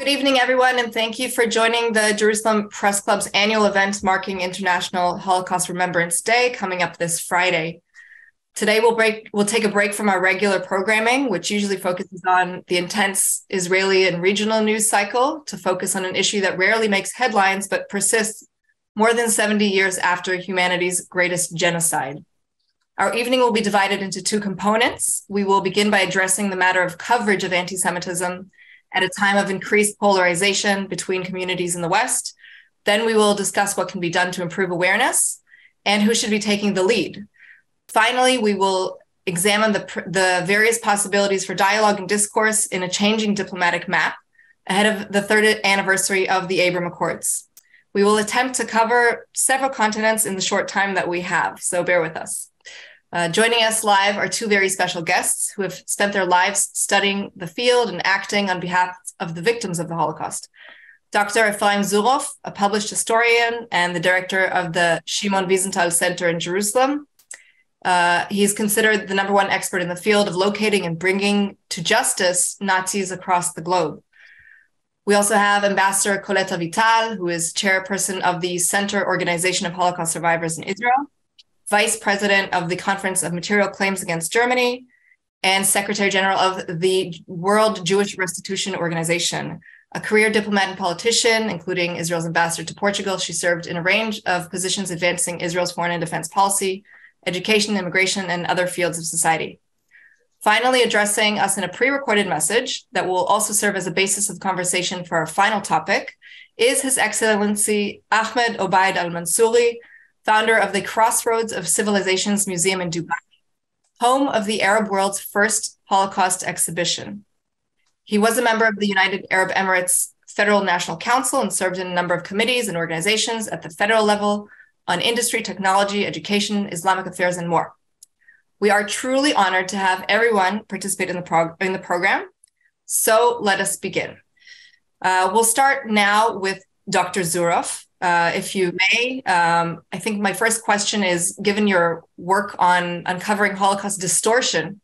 Good evening, everyone, and thank you for joining the Jerusalem Press Club's annual event marking International Holocaust Remembrance Day coming up this Friday. Today, we'll take a break from our regular programming, which usually focuses on the intense Israeli and regional news cycle, to focus on an issue that rarely makes headlines but persists more than 70 years after humanity's greatest genocide. Our evening will be divided into two components. We will begin by addressing the matter of coverage of anti-Semitism at a time of increased polarization between communities in the West. Then we will discuss what can be done to improve awareness and who should be taking the lead. Finally, we will examine the various possibilities for dialogue and discourse in a changing diplomatic map ahead of the 3rd anniversary of the Abraham Accords. We will attempt to cover several continents in the short time that we have, so bear with us. Joining us live are two very special guests who have spent their lives studying the field and acting on behalf of the victims of the Holocaust. Dr. Efraim Zuroff, a published historian and the director of the Shimon Wiesenthal Center in Jerusalem. He is considered the #1 expert in the field of locating and bringing to justice Nazis across the globe. We also have Ambassador Colette Avital, who is chairperson of the Center Organization of Holocaust Survivors in Israel, Vice President of the Conference of Material Claims Against Germany, and Secretary General of the World Jewish Restitution Organization. A career diplomat and politician, including Israel's ambassador to Portugal, she served in a range of positions advancing Israel's foreign and defense policy, education, immigration, and other fields of society. Finally, addressing us in a pre-recorded message that will also serve as a basis of conversation for our final topic is His Excellency Ahmed Obaid Al-Mansoori, founder of the Crossroads of Civilizations Museum in Dubai, home of the Arab world's first Holocaust exhibition. He was a member of the United Arab Emirates Federal National Council and served in a number of committees and organizations at the federal level on industry, technology, education, Islamic affairs, and more. We are truly honored to have everyone participate in the program. So let us begin. We'll start now with Dr. Zuroff. If you may, I think my first question is, given your work on uncovering Holocaust distortion,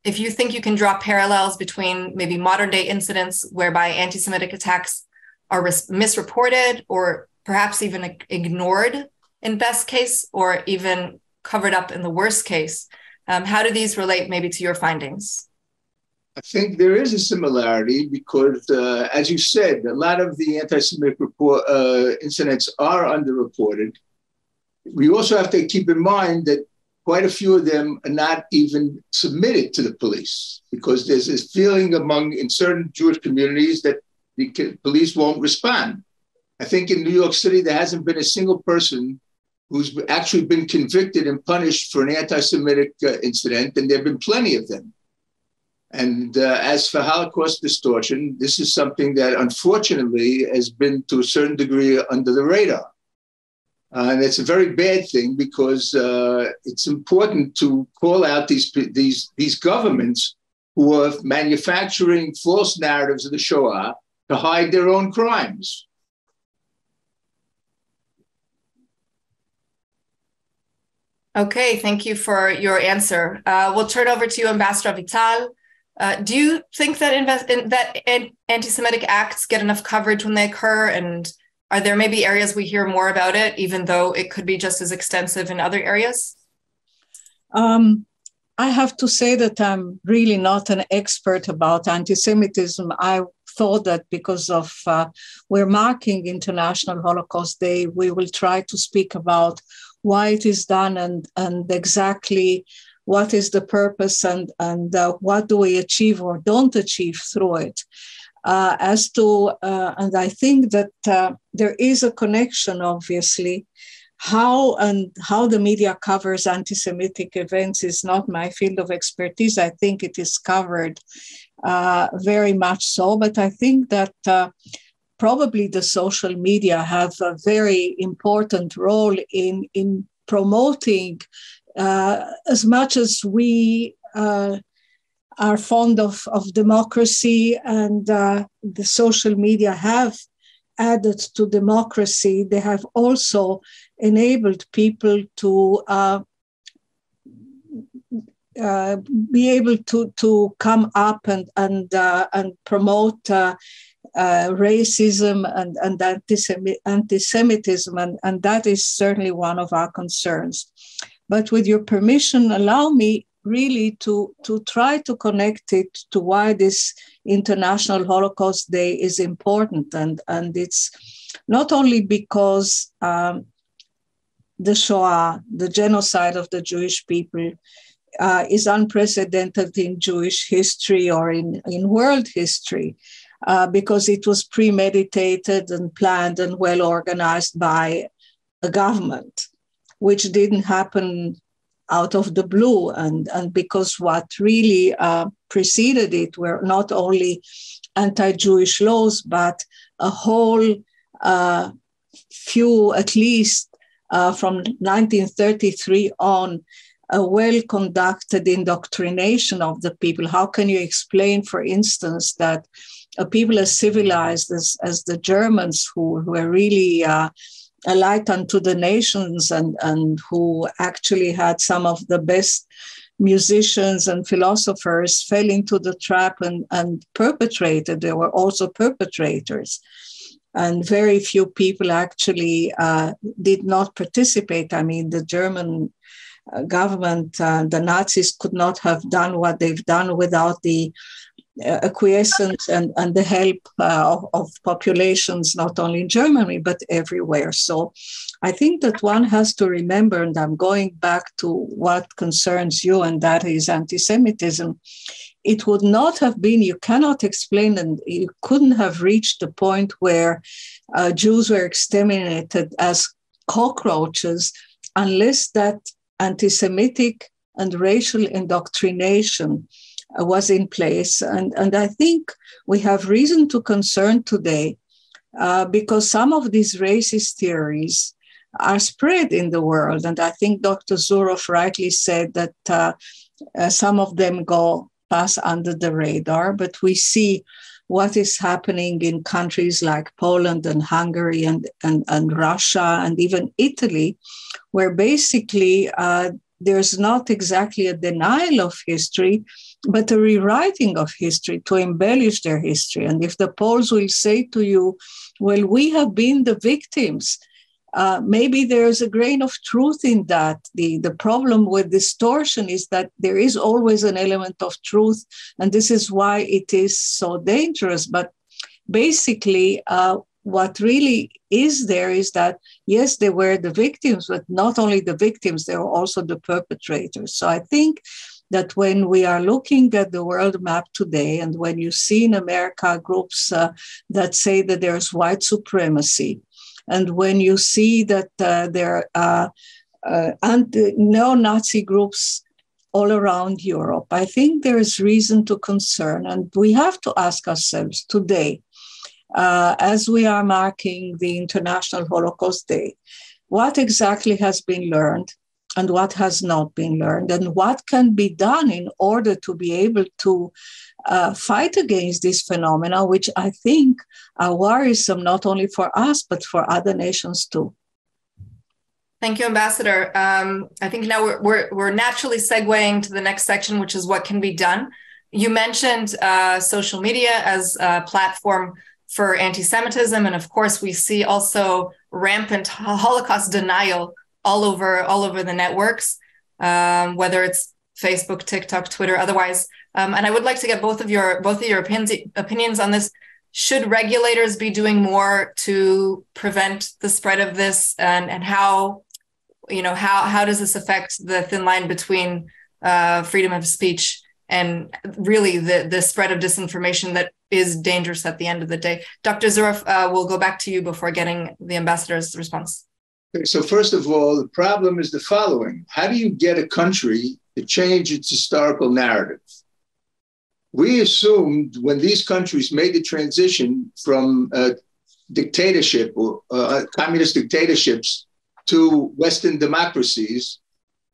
if you think you can draw parallels between maybe modern day incidents whereby anti-Semitic attacks are misreported or perhaps even ignored in best case, or even covered up in the worst case, how do these relate maybe to your findings? I think there is a similarity because, as you said, a lot of the anti-Semitic incidents are underreported. We also have to keep in mind that quite a few of them are not even submitted to the police because there's this feeling in certain Jewish communities that the police won't respond. I think in New York City, there hasn't been a single person who's actually been convicted and punished for an anti-Semitic incident, and there have been plenty of them. And as for Holocaust distortion, this is something that unfortunately has been to a certain degree under the radar. And it's a very bad thing because it's important to call out these governments who are manufacturing false narratives of the Shoah to hide their own crimes. Okay, thank you for your answer. We'll turn over to you, Ambassador Avital. Do you think that anti-Semitic acts get enough coverage when they occur? And are there maybe areas we hear more about it, even though it could be just as extensive in other areas? I have to say that I'm really not an expert about anti-Semitism. I thought that because of we're marking International Holocaust Day, we will try to speak about why it is done and exactly what is the purpose and what do we achieve or don't achieve through it. And I think that there is a connection, obviously. How the media covers anti-Semitic events is not my field of expertise. I think it is covered very much so, but I think that probably the social media have a very important role in promoting, as much as we are fond of democracy and the social media have added to democracy, they have also enabled people to be able to come up and promote racism and antisemitism, and that is certainly one of our concerns. But with your permission, allow me really to try to connect it to why this International Holocaust Day is important. And it's not only because the Shoah, the genocide of the Jewish people, is unprecedented in Jewish history or in world history, because it was premeditated and planned and well organized by a government, which didn't happen out of the blue. And because what really preceded it were not only anti-Jewish laws, but a whole few, at least from 1933 on, a well-conducted indoctrination of the people. How can you explain, for instance, that a people as civilized as the Germans, who were really a light unto the nations and who actually had some of the best musicians and philosophers, fell into the trap and perpetrated? There were also perpetrators. And very few people actually did not participate. I mean, the German government, the Nazis could not have done what they've done without the acquiescence and the help of populations, not only in Germany, but everywhere. So I think that one has to remember, and I'm going back to what concerns you, and that is anti-Semitism. It would not have been, you cannot explain, and you couldn't have reached the point where Jews were exterminated as cockroaches unless that anti-Semitic and racial indoctrination was in place. And I think we have reason to concern today because some of these racist theories are spread in the world. And I think Dr. Zuroff rightly said that some of them pass under the radar, but we see what is happening in countries like Poland and Hungary and Russia and even Italy, where basically there's not exactly a denial of history, but a rewriting of history to embellish their history. And if the Poles will say to you, well, we have been the victims, maybe there's a grain of truth in that. The problem with distortion is that there is always an element of truth, and this is why it is so dangerous. But basically, what really is there is that, yes, they were the victims, but not only the victims, they were also the perpetrators. So I think that when we are looking at the world map today, and when you see in America groups that say that there's white supremacy, and when you see that there are neo-Nazi groups all around Europe, I think there is reason to concern. And we have to ask ourselves today, as we are marking the International Holocaust Day, what exactly has been learned and what has not been learned, and what can be done in order to be able to fight against this phenomena, which I think are worrisome not only for us, but for other nations too. Thank you, Ambassador. I think now we're naturally segueing to the next section, which is what can be done. You mentioned social media as a platform for anti-Semitism, and of course, we see also rampant Holocaust denial all over the networks, whether it's Facebook, TikTok, Twitter, otherwise. And I would like to get both of your opinions on this. Should regulators be doing more to prevent the spread of this, and how does this affect the thin line between freedom of speech and really the spread of disinformation that is dangerous at the end of the day? Dr. Zuroff, we'll go back to you before getting the ambassador's response. So first of all, the problem is the following. How do you get a country to change its historical narrative? We assumed when these countries made the transition from dictatorship or communist dictatorships to Western democracies,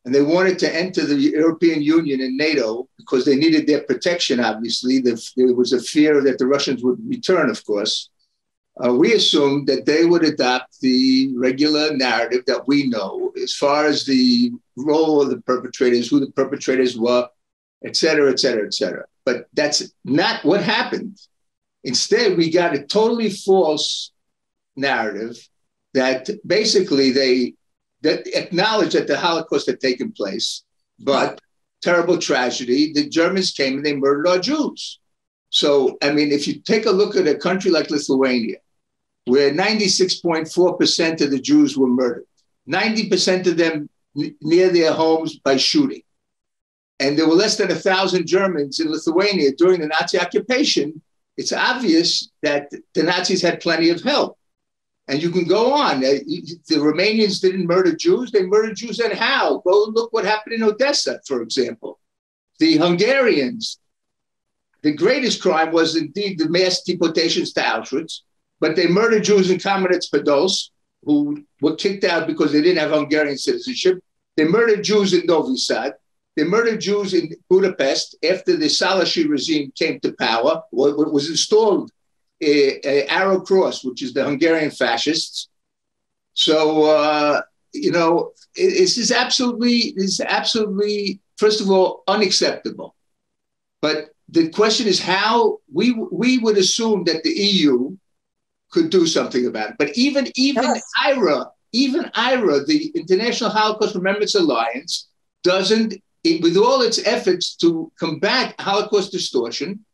and they wanted to enter the European Union and NATO because they needed their protection, obviously. There was a fear that the Russians would return, of course. We assumed that they would adopt the regular narrative that we know as far as the role of the perpetrators, who the perpetrators were, et cetera, et cetera, et cetera. But that's not what happened. Instead, we got a totally false narrative that basically they acknowledge that the Holocaust had taken place, but terrible tragedy, the Germans came and they murdered our Jews. So, I mean, if you take a look at a country like Lithuania, where 96.4% of the Jews were murdered, 90% of them near their homes by shooting. And there were less than 1,000 Germans in Lithuania during the Nazi occupation. It's obvious that the Nazis had plenty of help. And you can go on. The Romanians didn't murder Jews. They murdered Jews, and how? Go look what happened in Odessa, for example. The Hungarians, the greatest crime was indeed the mass deportations to Auschwitz, but they murdered Jews in Commemorates Podolsk, who were kicked out because they didn't have Hungarian citizenship. They murdered Jews in Novi Sad. They murdered Jews in Budapest after the Szálasi regime came to power, was installed a Arrow Cross, which is the Hungarian fascists. So, this is absolutely, first of all, unacceptable. But the question is how we would assume that the EU could do something about it. But even IRA, the International Holocaust Remembrance Alliance, doesn't, with all its efforts to combat Holocaust distortion,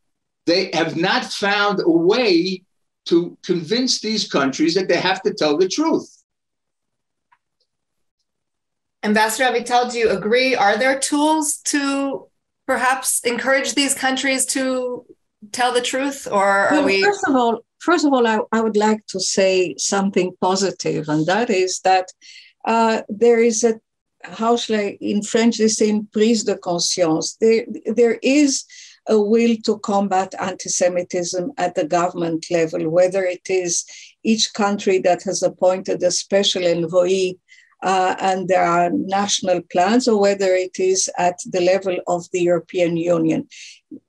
they have not found a way to convince these countries that they have to tell the truth. Ambassador Avital, do you agree? Are there tools to perhaps encourage these countries to tell the truth, or are we? First of all, I would like to say something positive, and that is that there is a, how shall I, in French, they say prise de conscience. There is a will to combat anti-Semitism at the government level, whether it is each country that has appointed a special envoy and there are national plans, or whether it is at the level of the European Union.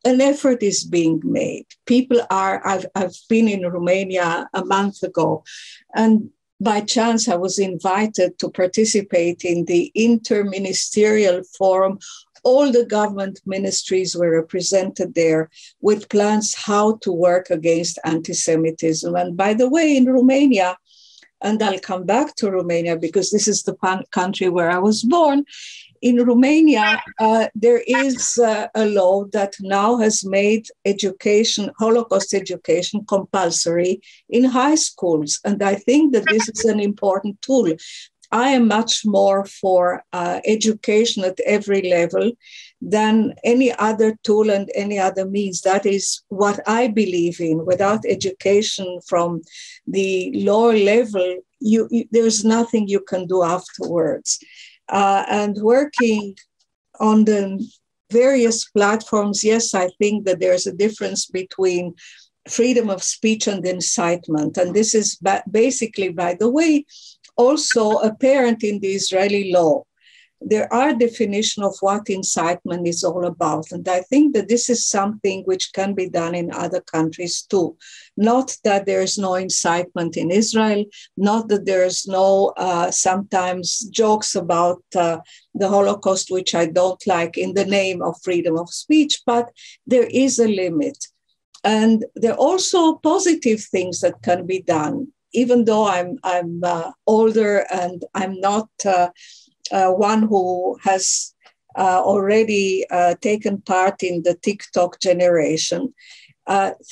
An effort is being made. People are, I've been in Romania a month ago, and by chance I was invited to participate in the interministerial forum. All the government ministries were represented there with plans how to work against anti-Semitism. And by the way, in Romania, and I'll come back to Romania because this is the country where I was born. In Romania, there is a law that now has made education, Holocaust education, compulsory in high schools. And I think that this is an important tool. I am much more for education at every level than any other tool and any other means. That is what I believe in. Without education from the lower level, there's nothing you can do afterwards. And working on the various platforms, yes, I think that there's a difference between freedom of speech and incitement. And this is basically, by the way, also apparent in the Israeli law. There are definitions of what incitement is all about. And I think that this is something which can be done in other countries too. Not that there is no incitement in Israel, not that there is no sometimes jokes about the Holocaust, which I don't like, in the name of freedom of speech, but there is a limit. And there are also positive things that can be done. Even though I'm older and I'm not one who has already taken part in the TikTok generation,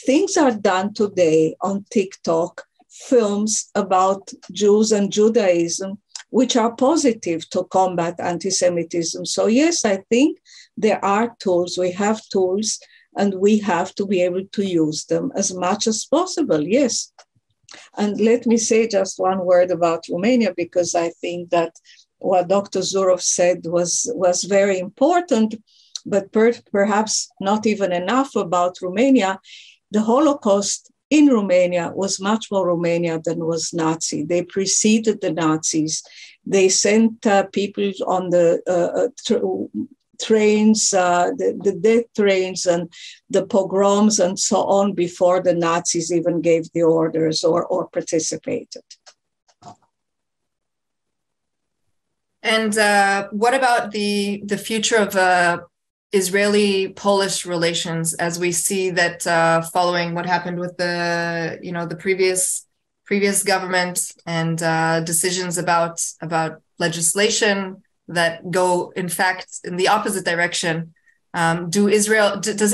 things are done today on TikTok, films about Jews and Judaism, which are positive to combat anti-Semitism. So yes, I think there are tools, we have tools, and we have to be able to use them as much as possible, yes. And let me say just one word about Romania, because I think that what Dr. Zuroff said was very important, but perhaps not even enough about Romania. The Holocaust in Romania was much more Romania than was Nazi. They preceded the Nazis. They sent people on the trains, the death trains and the pogroms and so on before the Nazis even gave the orders or participated. And what about the future of Israeli-Polish relations, as we see that following what happened with the previous government and decisions about legislation that go, in fact, in the opposite direction. Does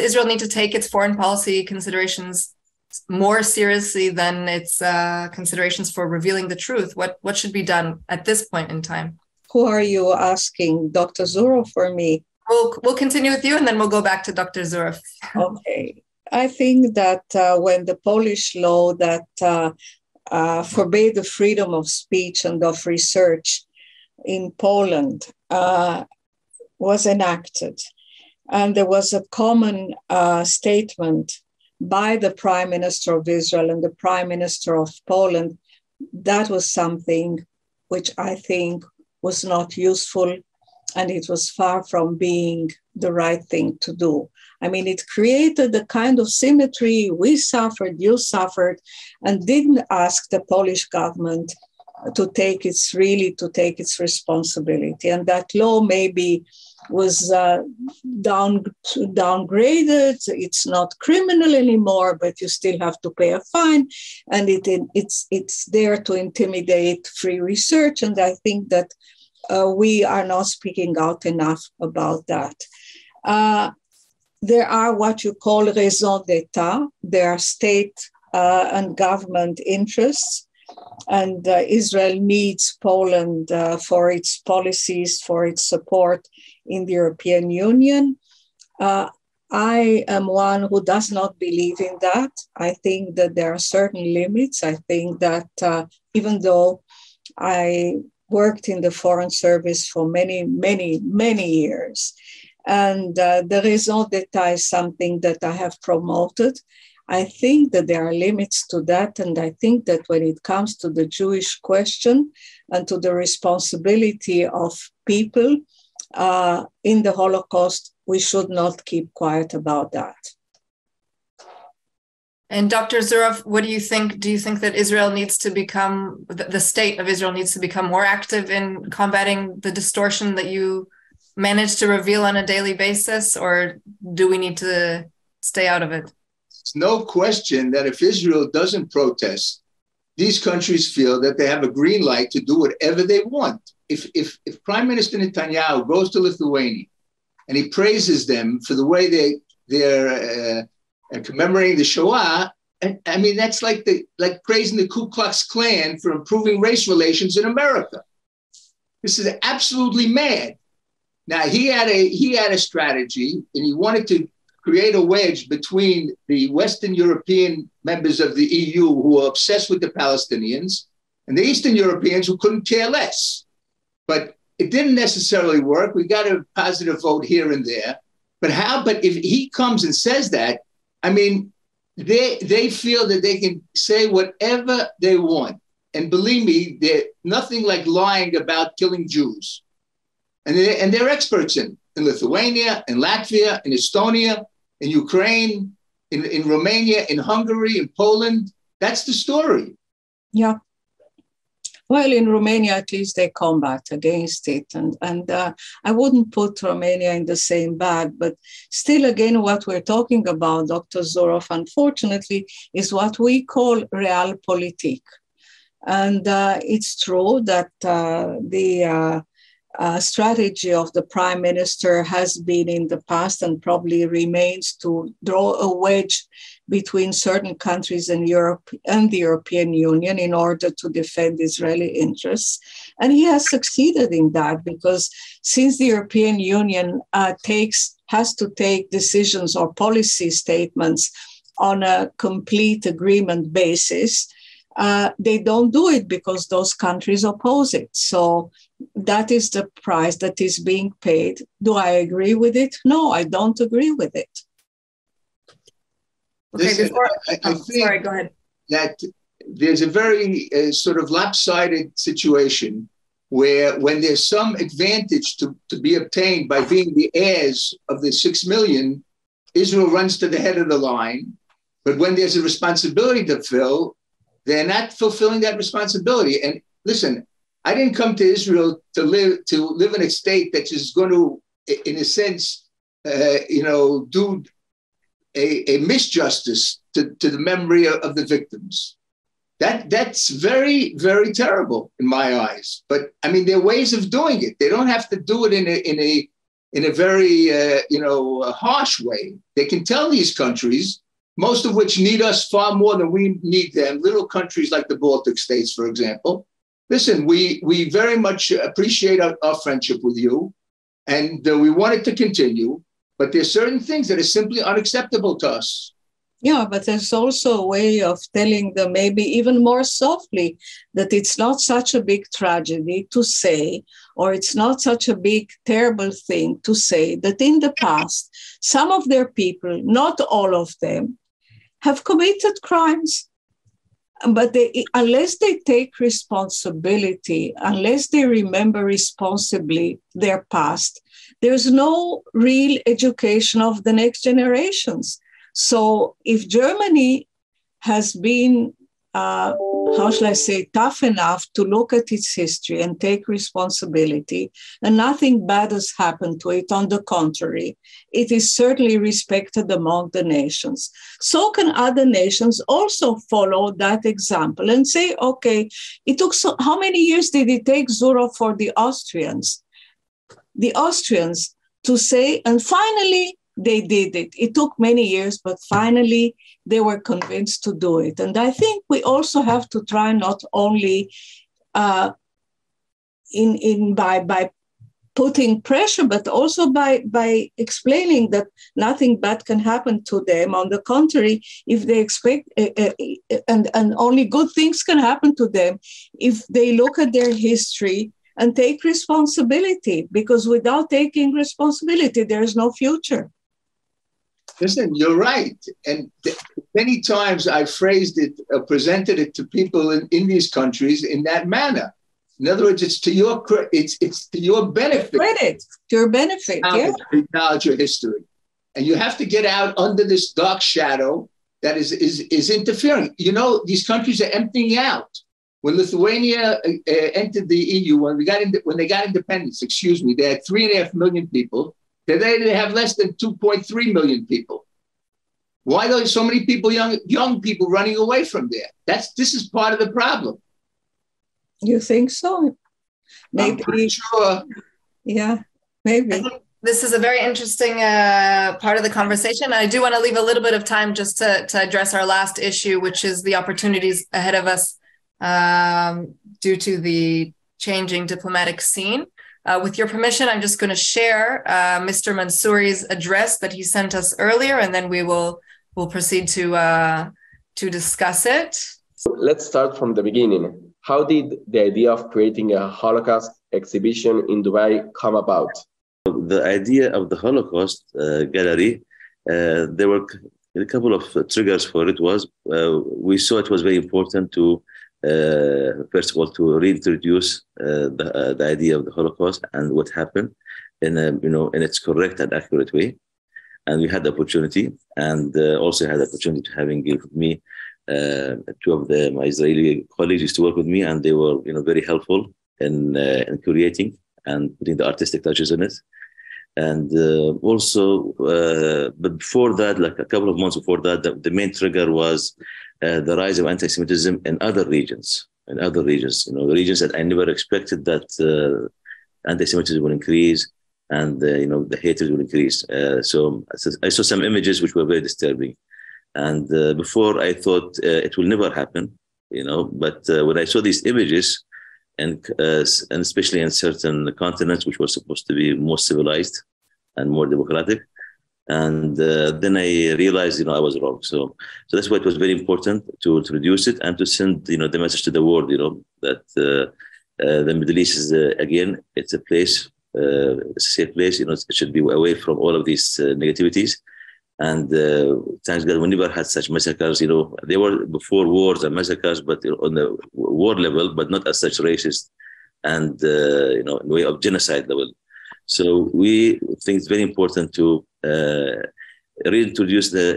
Israel need to take its foreign policy considerations more seriously than its considerations for revealing the truth? What should be done at this point in time? Who are you asking, Dr. Zuroff or me? We'll continue with you, and then we'll go back to Dr. Zuroff. Okay. I think that when the Polish law that forbade the freedom of speech and of research in Poland was enacted, and there was a common statement by the Prime Minister of Israel and the Prime Minister of Poland, that was something which I think was not useful, and it was far from being the right thing to do. I mean, it created a kind of symmetry. We suffered, you suffered, and didn't ask the Polish government to take its responsibility. And that law maybe was downgraded. It's not criminal anymore, but you still have to pay a fine. And it's there to intimidate free research. And I think that we are not speaking out enough about that. There are what you call raisons d'etat. There are state and government interests. And Israel needs Poland for its policies, for its support in the European Union. I am one who does not believe in that. I think that there are certain limits. I think that even though I worked in the Foreign Service for many, many, many years, and the raison d'etat is something that I have promoted, I think that there are limits to that. And I think that when it comes to the Jewish question and to the responsibility of people in the Holocaust, we should not keep quiet about that. And Dr. Zuroff, what do you think? Do you think that Israel needs to become, the state of Israel needs to become more active in combating the distortion that you manage to reveal on a daily basis, or do we need to stay out of it? It's no question that if Israel doesn't protest, these countries feel that they have a green light to do whatever they want. If Prime Minister Netanyahu goes to Lithuania and he praises them for the way they're commemorating the Shoah, and I mean that's like praising the Ku Klux Klan for improving race relations in America. This is absolutely mad. Now he had a strategy, and he wanted to create a wedge between the Western European members of the EU who are obsessed with the Palestinians and the Eastern Europeans who couldn't care less. But it didn't necessarily work. We got a positive vote here and there. But if he comes and says that, I mean, they feel that they can say whatever they want. And believe me, they're nothing like lying about killing Jews. And they're experts in Lithuania, in Latvia, in Estonia, in Ukraine, in Romania, in Hungary, in Poland. That's the story. Yeah. Well, in Romania, at least they combat against it. And I wouldn't put Romania in the same bag. But still, again, what we're talking about, Dr. Zuroff, unfortunately, is what we call realpolitik. And it's true that the strategy of the Prime Minister has been in the past and probably remains to draw a wedge between certain countries in Europe and the European Union in order to defend Israeli interests. And he has succeeded in that because since the European Union has to take decisions or policy statements on a complete agreement basis, they don't do it because those countries oppose it. So that is the price that is being paid. Do I agree with it? No, I don't agree with it. Okay, Listen, I think sorry, go ahead. That there's a very sort of lopsided situation where when there's some advantage to be obtained by being the heirs of the 6 million, Israel runs to the head of the line. But when there's a responsibility to fill, they're not fulfilling that responsibility. And listen, I didn't come to Israel to live in a state that is going to, in a sense, do a misjustice to the memory of the victims. That's very, very terrible in my eyes. But I mean, there are ways of doing it. They don't have to do it in a very harsh way. They can tell these countries, most of which need us far more than we need them, little countries like the Baltic states, for example. Listen, we very much appreciate our friendship with you, and we want it to continue, but there's certain things that are simply unacceptable to us. Yeah, but there's also a way of telling them, maybe even more softly, that it's not such a big tragedy to say, or it's not such a big, terrible thing to say that in the past, some of their people, not all of them, have committed crimes. But unless they take responsibility, unless they remember responsibly their past, there's no real education of the next generations. So if Germany has been, tough enough to look at its history and take responsibility, and nothing bad has happened to it, on the contrary, it is certainly respected among the nations. So can other nations also follow that example and say, okay, it took how many years did it take, Zuroff, for the Austrians to say, and finally, they did it. It took many years, but finally they were convinced to do it. And I think we also have to try not only by putting pressure, but also by explaining that nothing bad can happen to them. On the contrary, if they expect, and only good things can happen to them if they look at their history and take responsibility, because without taking responsibility, there is no future. Listen, you're right. And many times I phrased it, presented it to people in these countries in that manner. In other words, it's to your benefit. Credit, to your benefit, yeah. To acknowledge your history. And you have to get out under this dark shadow that is interfering. You know, these countries are emptying out. When Lithuania entered the EU, when they got independence, they had 3.5 million people. Today they have less than 2.3 million people. Why are there so many people, young people, running away from there? This is part of the problem. You think so? Maybe. I'm pretty sure. Yeah, maybe. This is a very interesting part of the conversation. I do want to leave a little bit of time just to address our last issue, which is the opportunities ahead of us due to the changing diplomatic scene. With your permission, I'm just going to share Mr. Mansoori's address that he sent us earlier, and then we'll proceed to discuss it. Let's start from the beginning. How did the idea of creating a Holocaust exhibition in Dubai come about? The idea of the Holocaust Gallery, there were a couple of triggers for it. We saw it was very important to first of all, to reintroduce the idea of the Holocaust and what happened in its correct and accurate way. And we had the opportunity, and also had the opportunity to having with me two of my Israeli colleagues used to work with me, and they were very helpful in creating and putting the artistic touches in it. And but before that, like a couple of months before that, the main trigger was the rise of anti-Semitism in other regions. The regions that I never expected that anti-Semitism will increase, and the hatred will increase. So I saw some images which were very disturbing, and before I thought it will never happen, But when I saw these images, and especially in certain continents which were supposed to be more civilized and more democratic, and then I realized, I was wrong. So that's why it was very important to introduce it and to send, the message to the world, that the Middle East is, again, it's a place, it's a safe place. It should be away from all of these negativities. And thanks God, we never had such massacres. There were before wars and massacres, but on the war level, but not as such racist and, in the way of genocide level. So we think it's very important to reintroduce the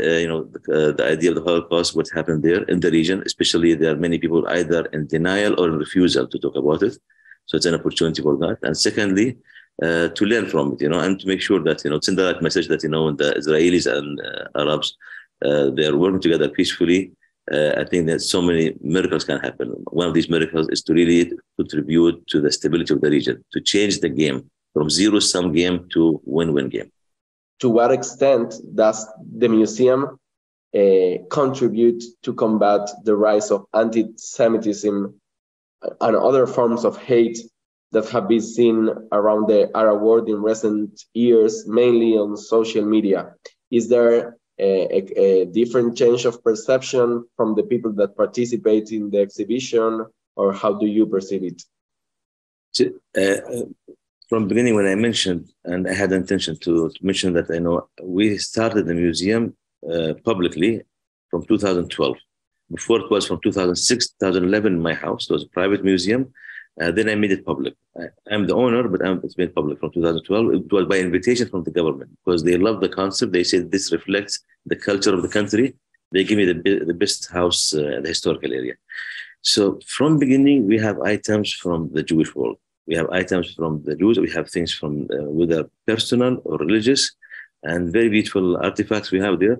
idea of the Holocaust, what happened there in the region. Especially, there are many people either in denial or in refusal to talk about it. So it's an opportunity for that. And secondly, to learn from it, and to make sure that, send the right message that, when the Israelis and Arabs, they are working together peacefully, I think that so many miracles can happen. One of these miracles is to really contribute to the stability of the region, to change the game from zero-sum game to win-win game. To what extent does the museum contribute to combat the rise of anti-Semitism and other forms of hate that have been seen around the Arab world in recent years, mainly on social media? Is there a different change of perception from the people that participate in the exhibition, or how do you perceive it? From the beginning, when I mentioned, and I had the intention to mention that, we started the museum publicly from 2012. Before it was from 2006, 2011 in my house. It was a private museum. Then I made it public. I'm the owner, but it's made public from 2012. It was by invitation from the government because they love the concept. They said this reflects the culture of the country. They give me the best house in the historical area. So from beginning, we have items from the Jewish world. We have items from the Jews. We have things from whether personal or religious, and very beautiful artifacts we have there.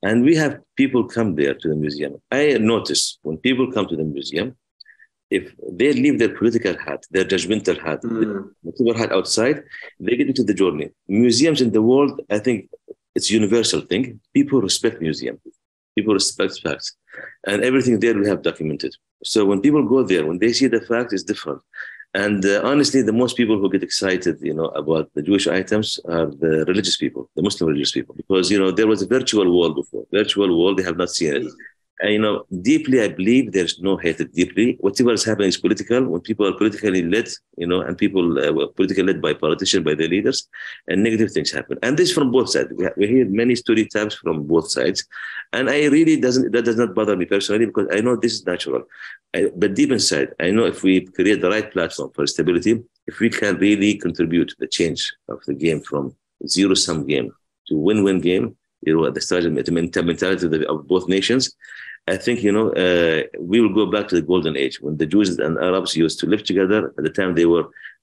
And we have people come there to the museum. I notice when people come to the museum, if they leave their political hat, their judgmental hat, whatever hat outside, they get into the journey. Museums in the world, I think it's a universal thing. People respect museums. People respect facts. And everything there we have documented. So when people go there, when they see the fact, it's different. And honestly, the most people who get excited, about the Jewish items are the religious people, the Muslim religious people, because, there was a virtual wall before. Virtual wall, they have not seen it. And, deeply, I believe there's no hatred deeply. Whatever is happening is political. When people are politically led, and people were politically led by politicians, by their leaders, and negative things happen. And this from both sides. We hear many story types from both sides. And that does not bother me personally because I know this is natural. But deep inside, I know if we create the right platform for stability, if we can really contribute to the change of the game from zero-sum game to win-win game, at the start of the mentality of both nations, I think, we will go back to the golden age when the Jews and Arabs used to live together. At the time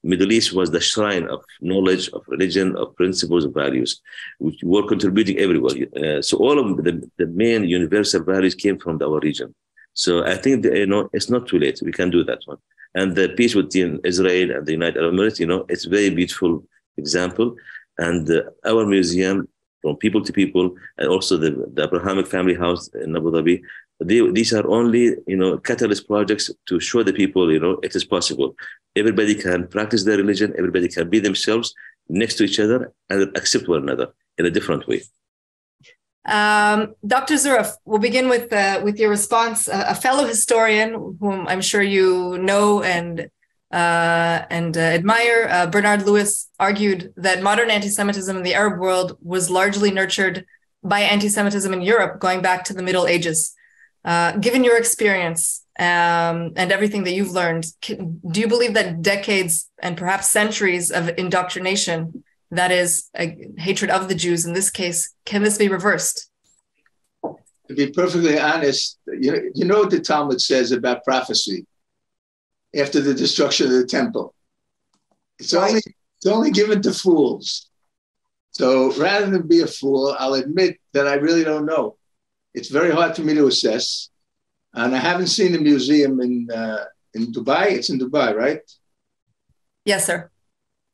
Middle East was the shrine of knowledge, of religion, of principles, of values, which were contributing everywhere. So all of the main universal values came from our region. So I think, it's not too late. We can do that one. And the peace between Israel and the United Arab Emirates, it's a very beautiful example. And our museum, from people to people, and also the Abrahamic family house in Abu Dhabi, these are only, catalyst projects to show the people, it is possible. Everybody can practice their religion. Everybody can be themselves next to each other and accept one another in a different way. Dr. Zuroff, we'll begin with your response. A fellow historian whom I'm sure you know and admire, Bernard Lewis, argued that modern anti-Semitism in the Arab world was largely nurtured by anti-Semitism in Europe going back to the Middle Ages. Given your experience and everything that you've learned, do you believe that decades and perhaps centuries of indoctrination, that is a hatred of the Jews in this case, can this be reversed? To be perfectly honest, you know what the Talmud says about prophecy after the destruction of the temple. It's only given to fools. So rather than be a fool, I'll admit that I really don't know. It's very hard for me to assess. And I haven't seen the museum in Dubai. It's in Dubai, right? Yes, sir.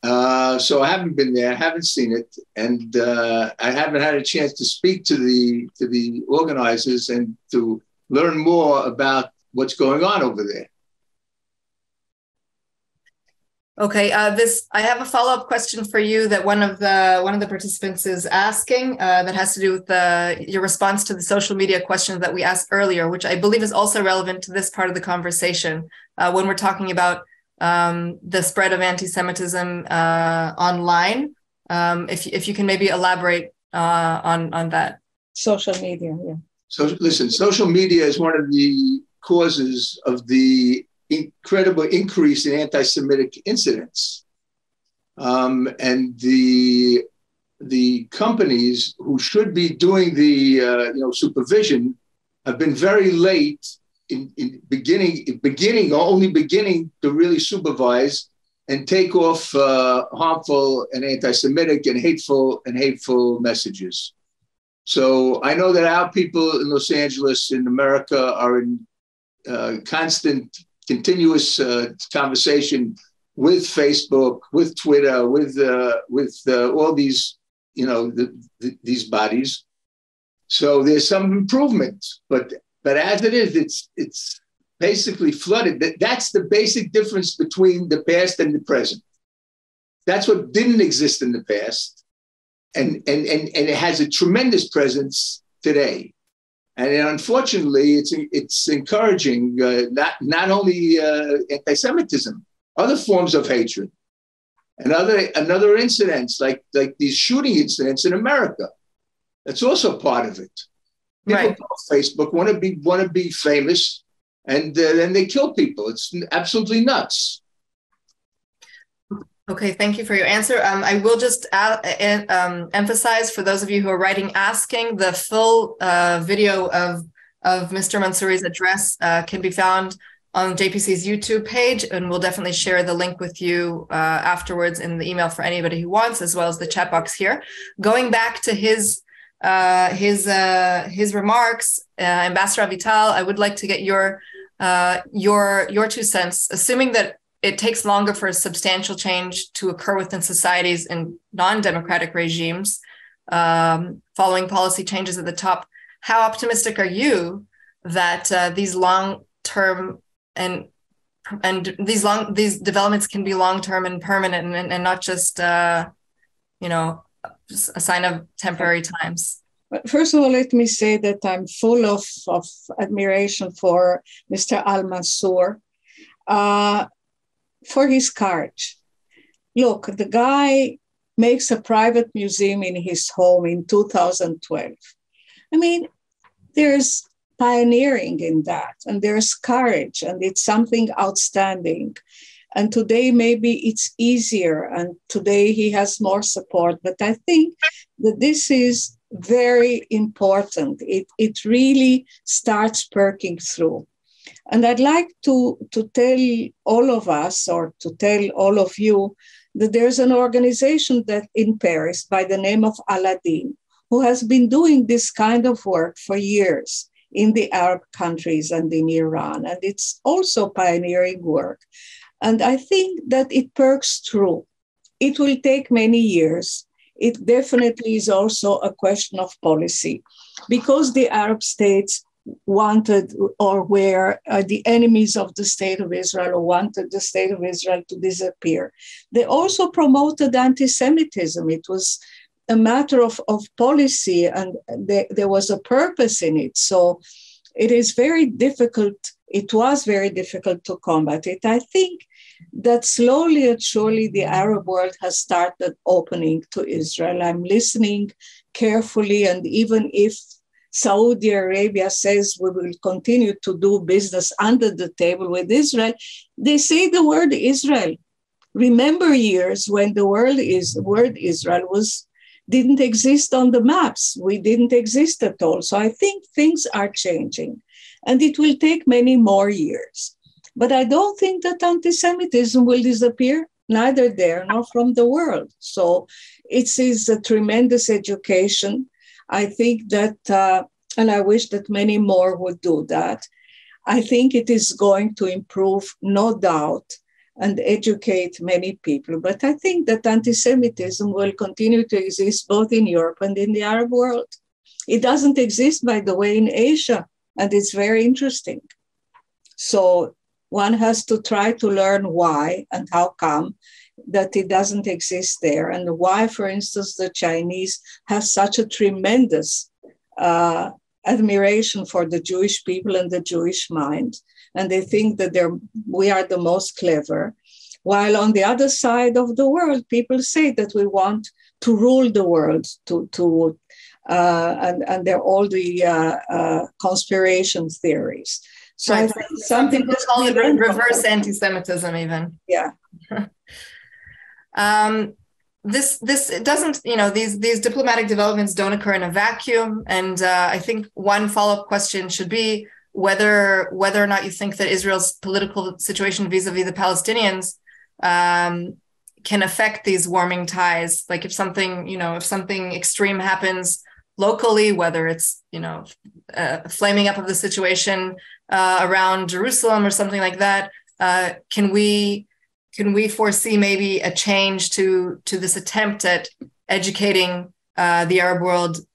So I haven't been there. I haven't seen it. And I haven't had a chance to speak to the organizers and to learn more about what's going on over there. Okay, I have a follow-up question for you that one of the participants is asking that has to do with your response to the social media question that we asked earlier, which I believe is also relevant to this part of the conversation when we're talking about the spread of anti-Semitism online. If you can maybe elaborate on that. Social media, yeah. So listen, social media is one of the causes of the incredible increase in anti-Semitic incidents. And the companies who should be doing the supervision have been very late in beginning to really supervise and take off harmful and anti-Semitic and hateful messages. So I know that our people in Los Angeles, in America, are in constant, continuous conversation with Facebook, with Twitter, with all these, these bodies. So there's some improvement, but as it is, it's basically flooded. That's the basic difference between the past and the present. That's what didn't exist in the past, and it has a tremendous presence today. And unfortunately, it's encouraging not only anti-Semitism, other forms of hatred, and other incidents like these shooting incidents in America. That's also part of it. People Right. go on Facebook want to be famous, and then they kill people. It's absolutely nuts. Okay, thank you for your answer. I will just emphasize for those of you who are writing, asking, the full video of Mr. Mansoori's address can be found on JPC's YouTube page, and we'll definitely share the link with you afterwards in the email for anybody who wants, as well as the chat box here. Going back to his remarks, Ambassador Avital, I would like to get your 2 cents, assuming that it takes longer for a substantial change to occur within societies in non-democratic regimes, following policy changes at the top. How optimistic are you that these long-term and these developments can be long-term and permanent, and not just a sign of temporary times? First of all, let me say that I'm full of admiration for Mr. Al-Mansoor, for his courage. Look, the guy makes a private museum in his home in 2012. I mean, there's pioneering in that, and there's courage, and it's something outstanding. And today, maybe it's easier, and today he has more support. But I think that this is very important. It really starts perking through. And I'd like to tell all of us, or to tell all of you, that there's an organization that in Paris by the name of Aladdin, who has been doing this kind of work for years in the Arab countries and in Iran. And it's also pioneering work. And I think that it perks through. It will take many years. It definitely is also a question of policy, because the Arab states wanted, or were the enemies of the state of Israel, or wanted the state of Israel to disappear. They also promoted anti-Semitism. It was a matter of policy, and there was a purpose in it. So it is very difficult. It was very difficult to combat it. I think that slowly and surely the Arab world has started opening to Israel. I'm listening carefully, and even if Saudi Arabia says we will continue to do business under the table with Israel, they say the word Israel. Remember years when the word Israel didn't exist on the maps. We didn't exist at all. So I think things are changing, and it will take many more years. But I don't think that anti-Semitism will disappear, neither there nor from the world. So it is a tremendous education. I think that, and I wish that many more would do that. I think it is going to improve, no doubt, and educate many people. But I think that anti-Semitism will continue to exist both in Europe and in the Arab world. It doesn't exist, by the way, in Asia, and it's very interesting. So one has to try to learn why and how come that it doesn't exist there, and why, for instance, the Chinese have such a tremendous admiration for the Jewish people and the Jewish mind, and they think that we are the most clever, while on the other side of the world, people say that we want to rule the world, and they're all the conspiration theories. So right. I think something people call it reverse anti-Semitism, even. Yeah. This it doesn't, these diplomatic developments don't occur in a vacuum, and I think one follow-up question should be whether or not you think that Israel's political situation vis-a-vis the Palestinians can affect these warming ties. Like if something extreme happens locally, whether it's, flaming up of the situation around Jerusalem or something like that, can we foresee maybe a change to this attempt at educating the Arab world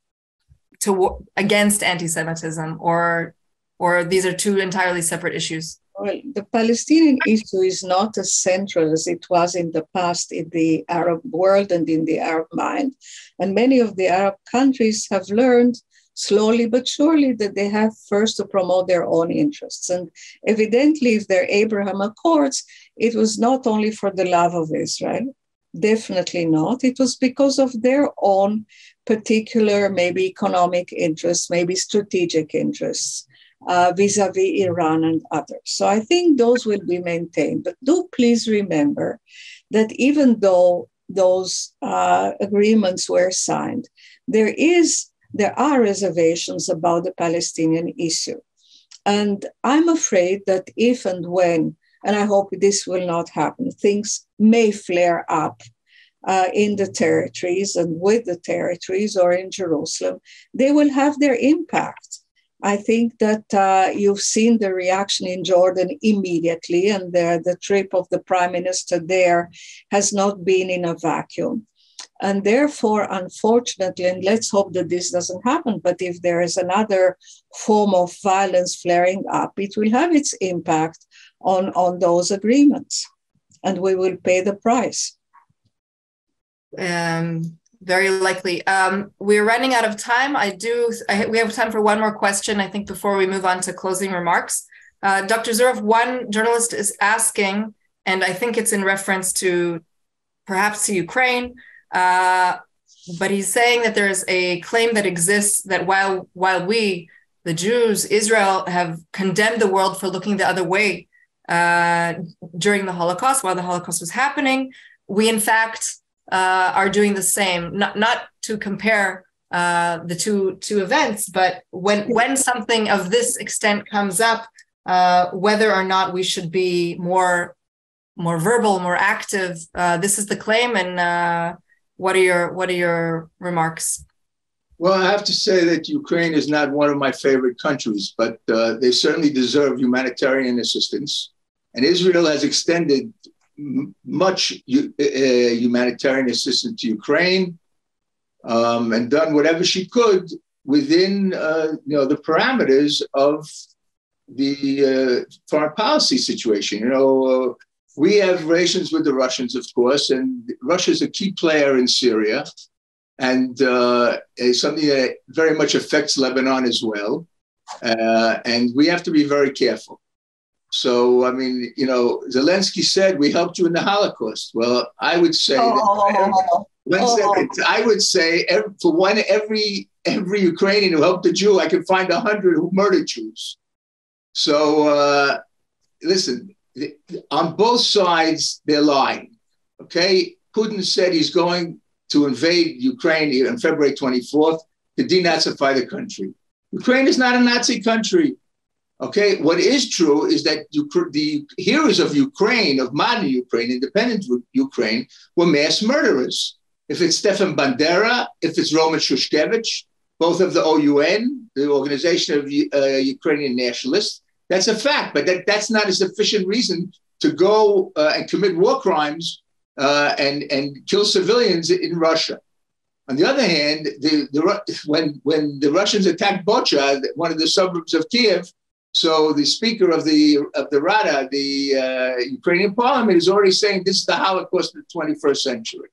against anti-Semitism, or these are two entirely separate issues? Well, the Palestinian issue is not as central as it was in the past in the Arab world and in the Arab mind. And many of the Arab countries have learned slowly but surely that they have first to promote their own interests. And evidently, if they're Abraham Accords, it was not only for the love of Israel, definitely not. It was because of their own particular, maybe economic interests, maybe strategic interess. Vis-a-vis Iran and others. So I think those will be maintained. But do please remember that even though those agreements were signed, there are reservations about the Palestinian issue. And I'm afraid that if and when, and I hope this will not happen, things may flare up in the territories and with the territories or in Jerusalem, they will have their impact. I think that you've seen the reaction in Jordan immediately, and the trip of the prime minister there has not been in a vacuum. And therefore, unfortunately, and let's hope that this doesn't happen, but if there is another form of violence flaring up, it will have its impact on those agreements, and we will pay the price. Very likely. We're running out of time. We have time for one more question, I think, before we move on to closing remarks. Dr. Zuroff, one journalist is asking, and I think it's in reference to perhaps to Ukraine, but he's saying that there's a claim that exists that while we, the Jews, Israel, have condemned the world for looking the other way during the Holocaust, while the Holocaust was happening, we in fact are doing the same. Not to compare the two events, but when something of this extent comes up, whether or not we should be more verbal, more active. This is the claim, and what are your remarks? Well, I have to say that Ukraine is not one of my favorite countries, but they certainly deserve humanitarian assistance, and Israel has extended much humanitarian assistance to Ukraine, and done whatever she could within the parameters of the foreign policy situation. We have relations with the Russians, of course, and Russia is a key player in Syria, and it's something that very much affects Lebanon as well, and we have to be very careful. So, I mean, Zelensky said, we helped you in the Holocaust. Well, I would say I would say every Ukrainian who helped a Jew, I can find 100 who murdered Jews. So, listen, on both sides, they're lying, okay? Putin said he's going to invade Ukraine on February 24th to denazify the country. Ukraine is not a Nazi country. Okay, what is true is that the heroes of Ukraine, of modern Ukraine, independent Ukraine, were mass murderers. If it's Stefan Bandera, if it's Roman Shushkevich, both of the OUN, the Organization of Ukrainian Nationalists, that's a fact. But that's not a sufficient reason to go and commit war crimes and kill civilians in Russia. On the other hand, when the Russians attacked Bucha, one of the suburbs of Kiev, so the speaker of the Rada, the Ukrainian parliament, is already saying this is the Holocaust of the 21st century.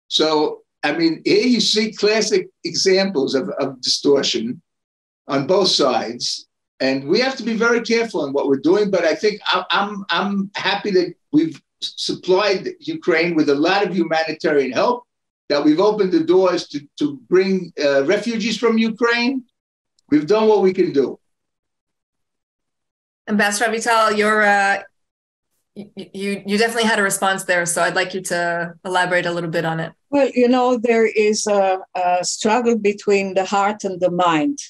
So, I mean, here you see classic examples of distortion on both sides. And we have to be very careful in what we're doing. But I think I'm happy that we've supplied Ukraine with a lot of humanitarian help, that we've opened the doors to bring refugees from Ukraine. We've done what we can do. Ambassador Avital, you definitely had a response there, so I'd like you to elaborate a little bit on it. Well, there is a struggle between the heart and the mind.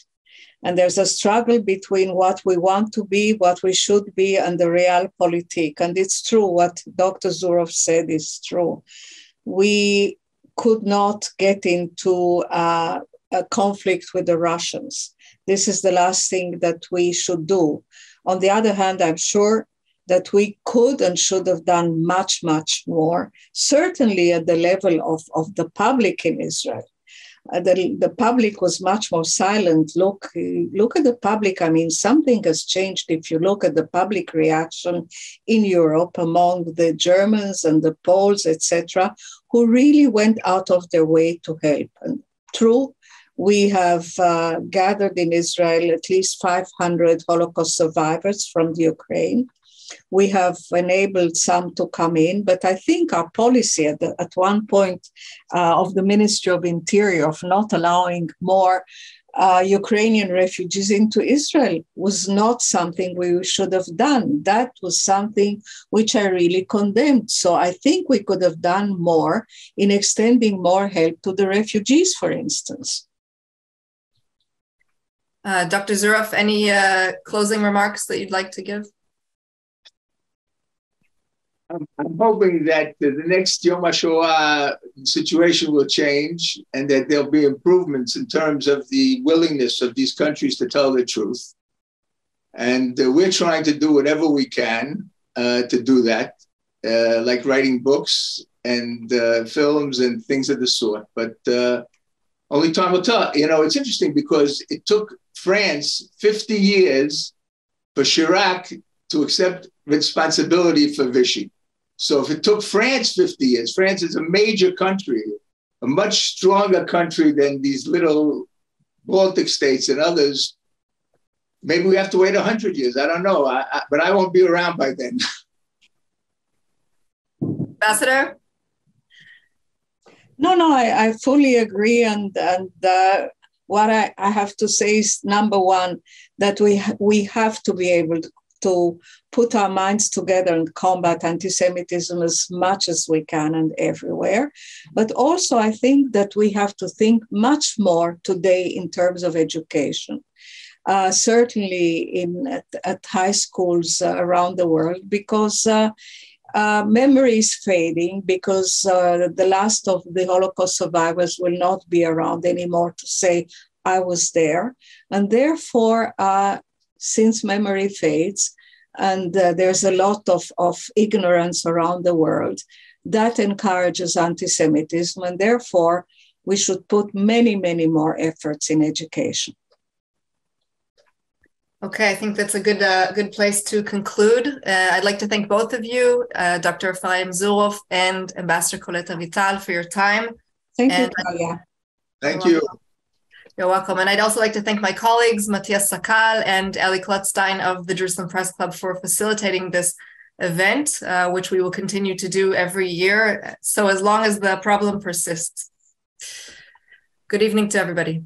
And there's a struggle between what we want to be, what we should be, and the realpolitik. And it's true, what Dr. Zuroff said is true. We could not get into a conflict with the Russians. This is the last thing that we should do. On the other hand, I'm sure that we could and should have done much, much more, certainly at the level of the public in Israel. The public was much more silent. Look at the public. I mean, something has changed if you look at the public reaction in Europe among the Germans and the Poles, etc., who really went out of their way to help. And true, we have gathered in Israel at least 500 Holocaust survivors from the Ukraine. We have enabled some to come in, but I think our policy at one point of the Ministry of Interior of not allowing more Ukrainian refugees into Israel was not something we should have done. That was something which I really condemned. So I think we could have done more in extending more help to the refugees, for instance. Dr. Zuroff, any closing remarks that you'd like to give? I'm hoping that the next Yom HaShoah situation will change and that there'll be improvements in terms of the willingness of these countries to tell the truth. And we're trying to do whatever we can to do that, like writing books and films and things of the sort. But only time will tell. You know, it's interesting because it took France 50 years for Chirac to accept responsibility for Vichy. So if it took France 50 years, France is a major country, a much stronger country than these little Baltic states and others. Maybe we have to wait 100 years. I don't know, but I won't be around by then. Ambassador? No, I fully agree. And what I have to say is, number one, that we have to be able to put our minds together and combat anti-Semitism as much as we can and everywhere. But also, I think that we have to think much more today in terms of education. Certainly at high schools around the world, because memory is fading, because the last of the Holocaust survivors will not be around anymore to say, I was there. And therefore, since memory fades and there's a lot of ignorance around the world, that encourages anti-Semitism. And therefore, we should put many, many more efforts in education. Okay, I think that's a good place to conclude. I'd like to thank both of you, Dr. Efraim Zuroff and Ambassador Colette Avital, for your time. Thank you, Talia. Thank you. You're welcome. And I'd also like to thank my colleagues, Matthias Sakal and Eli Klotzstein of the Jerusalem Press Club for facilitating this event, which we will continue to do every year, so as long as the problem persists. Good evening to everybody.